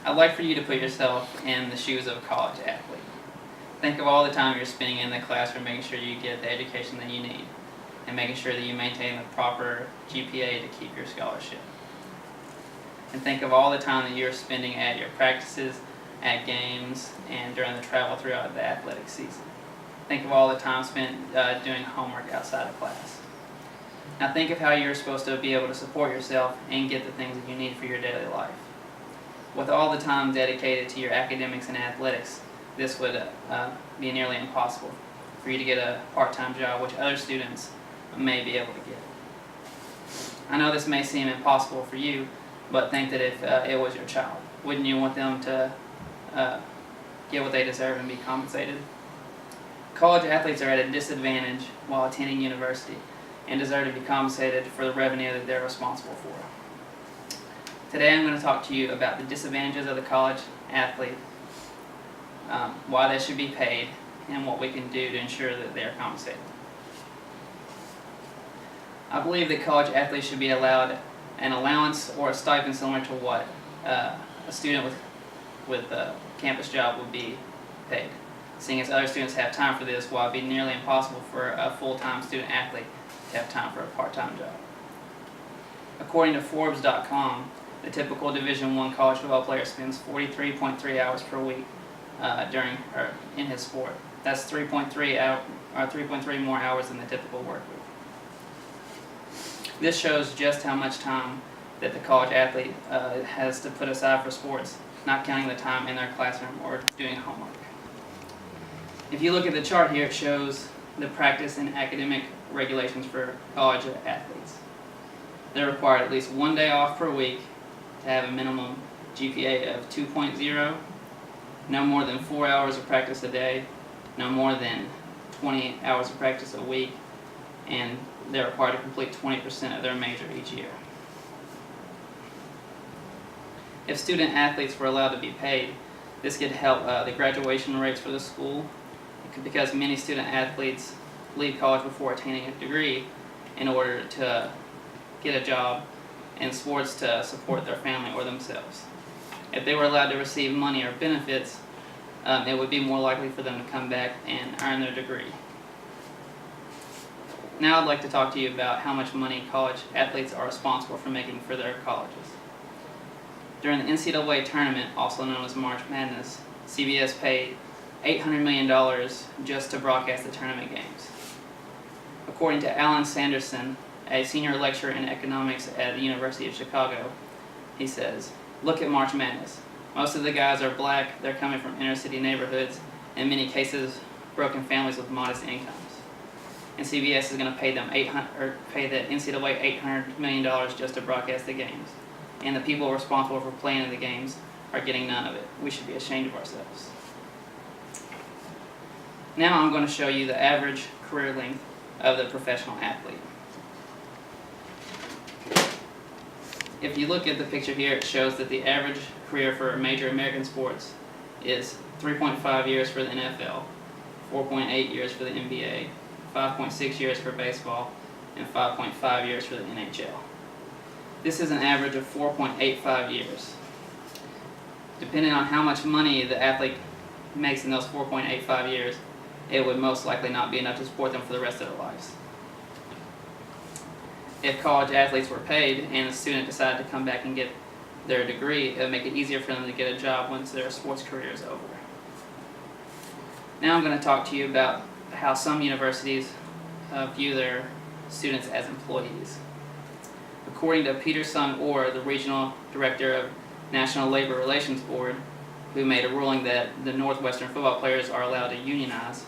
I'd like for you to put yourself in the shoes of a college athlete. Think of all the time you're spending in the classroom making sure you get the education that you need and making sure that you maintain the proper GPA to keep your scholarship. And think of all the time that you're spending at your practices, at games, and during the travel throughout the athletic season. Think of all the time spent doing homework outside of class. Now think of how you're supposed to be able to support yourself and get the things that you need for your daily life. With all the time dedicated to your academics and athletics, this would be nearly impossible for you to get a part-time job, which other students may be able to get. I know this may seem impossible for you, but think that if it was your child, wouldn't you want them to get what they deserve and be compensated? College athletes are at a disadvantage while attending university and deserve to be compensated for the revenue that they're responsible for. Today I'm going to talk to you about the disadvantages of the college athlete, why they should be paid, and what we can do to ensure that they are compensated. I believe that college athletes should be allowed an allowance or a stipend similar to what a student with a campus job would be paid, seeing as other students have time for this, while it would be nearly impossible for a full-time student athlete to have time for a part-time job. According to Forbes.com, the typical Division I college football player spends 43.3 hours per week in his sport. That's 3.3 more hours than the typical work week. This shows just how much time that the college athlete has to put aside for sports, not counting the time in their classroom or doing homework. If you look at the chart here, it shows the practice and academic regulations for college athletes. They're required at least one day off per week to have a minimum GPA of 2.0, no more than 4 hours of practice a day, no more than 20 hours of practice a week, and they're required to complete 20% of their major each year. If student athletes were allowed to be paid, this could help the graduation rates for the school, because many student athletes leave college before attaining a degree in order to get a job in sports to support their family or themselves. If they were allowed to receive money or benefits, it would be more likely for them to come back and earn their degree. Now I'd like to talk to you about how much money college athletes are responsible for making for their colleges. During the NCAA tournament, also known as March Madness, CBS paid $800 million just to broadcast the tournament games. According to Alan Sanderson, a senior lecturer in economics at the University of Chicago, he says, "Look at March Madness. Most of the guys are black, they're coming from inner city neighborhoods, in many cases broken families with modest incomes. And CBS is going to pay the NCAA $800 million just to broadcast the games. And the people responsible for playing in the games are getting none of it. We should be ashamed of ourselves." Now I'm going to show you the average career length of the professional athlete. If you look at the picture here, it shows that the average career for major American sports is 3.5 years for the NFL, 4.8 years for the NBA, 5.6 years for baseball, and 5.5 years for the NHL. This is an average of 4.85 years. Depending on how much money the athlete makes in those 4.85 years, it would most likely not be enough to support them for the rest of their lives. If college athletes were paid and the student decided to come back and get their degree, it would make it easier for them to get a job once their sports career is over. Now I'm going to talk to you about how some universities view their students as employees. According to Peter Sung-Orr, the regional director of National Labor Relations Board, who made a ruling that the Northwestern football players are allowed to unionize,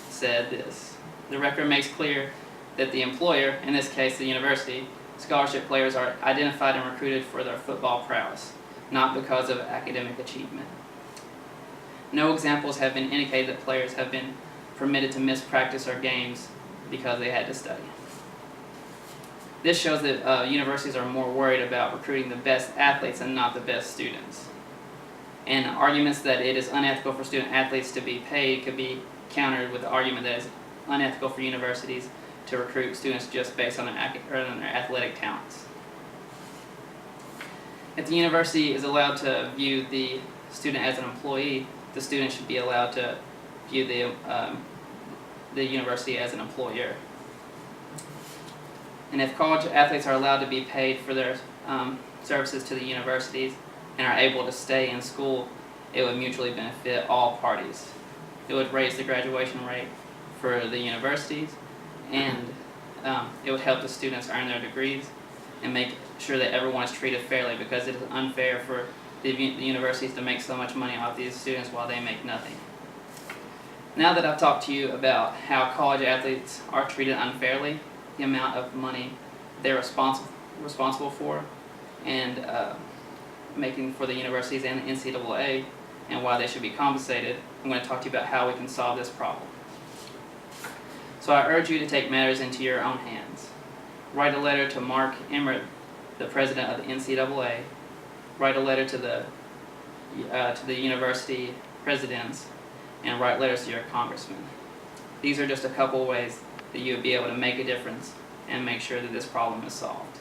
said this: "The record makes clear that the employer, in this case the university, scholarship players are identified and recruited for their football prowess, not because of academic achievement. No examples have been indicated that players have been permitted to miss practice or games because they had to study." This shows that universities are more worried about recruiting the best athletes and not the best students. And arguments that it is unethical for student athletes to be paid could be countered with the argument that it's unethical for universities to recruit students just based on their athletic talents. If the university is allowed to view the student as an employee, the student should be allowed to view the university as an employer. And if college athletes are allowed to be paid for their services to the universities and are able to stay in school, it would mutually benefit all parties. It would raise the graduation rate for the universities, and it would help the students earn their degrees and make sure that everyone is treated fairly, because it is unfair for the universities to make so much money off these students while they make nothing. Now that I've talked to you about how college athletes are treated unfairly, the amount of money they're responsible for, and making for the universities and the NCAA, and why they should be compensated, I'm going to talk to you about how we can solve this problem. So I urge you to take matters into your own hands. Write a letter to Mark Emmert, the president of the NCAA. Write a letter to the university presidents, and write letters to your congressman. These are just a couple ways that you would be able to make a difference and make sure that this problem is solved.